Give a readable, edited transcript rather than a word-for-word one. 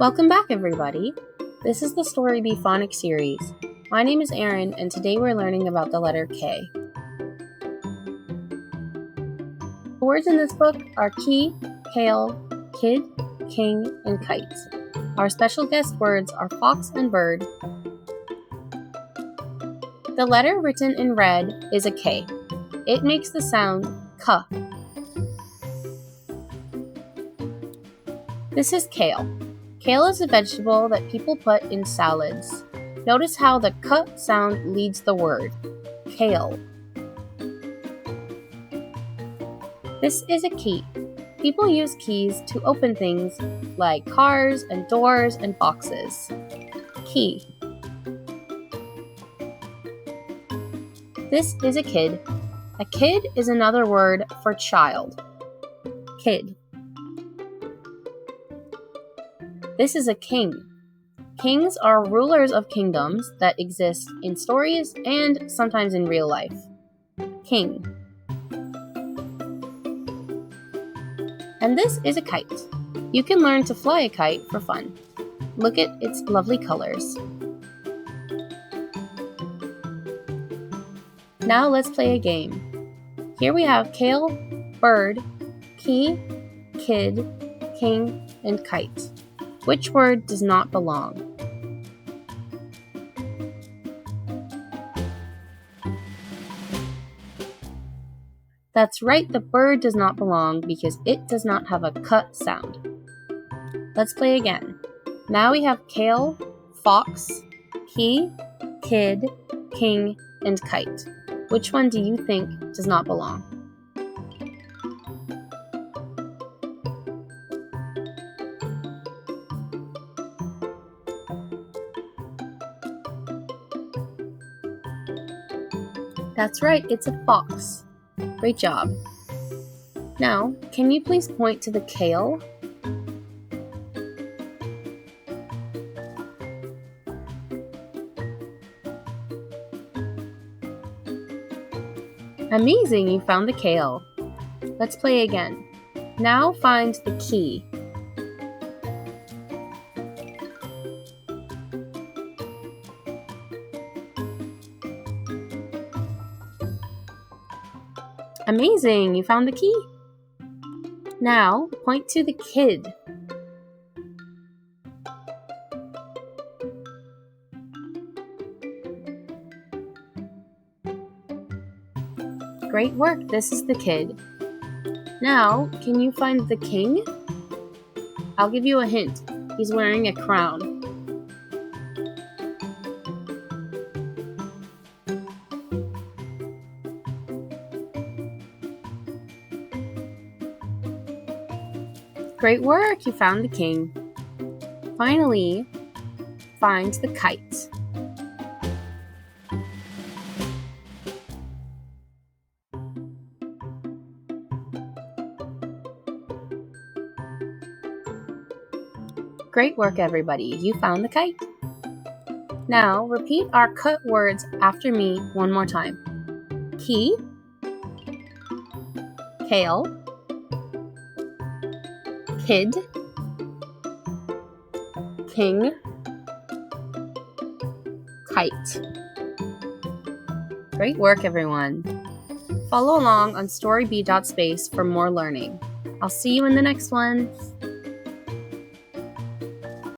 Welcome back, everybody. This is the Storybee Phonics series. My name is Erin, and today we're learning about the letter K. The words in this book are key, kale, kid, king, and kite. Our special guest words are fox and bird. The letter written in red is a K. It makes the sound K. This is kale. Kale is a vegetable that people put in salads. Notice how the K sound leads the word, kale. This is a key. People use keys to open things like cars and doors and boxes. Key. This is a kid. A kid is another word for child. Kid. This is a king. Kings are rulers of kingdoms that exist in stories and sometimes in real life. King. And this is a kite. You can learn to fly a kite for fun. Look at its lovely colors. Now let's play a game. Here we have kale, bird, key, kid, king, and kite. Which word does not belong? That's right, the bird does not belong because it does not have a K sound. Let's play again. Now we have kale, fox, key, kid, king, and kite. Which one do you think does not belong? That's right, it's a fox. Great job. Now, can you please point to the kale? Amazing, you found the kale. Let's play again. Now find the key. Amazing, you found the key. Now, point to the kid. Great work, this is the kid. Now, can you find the king? I'll give you a hint. He's wearing a crown. Great work, you found the king. Finally, find the kite. Great work, everybody. You found the kite. Now, repeat our K words after me one more time. Key, kale, kid, king, kite. Great work, everyone. Follow along on storybee.space for more learning. I'll see you in the next one.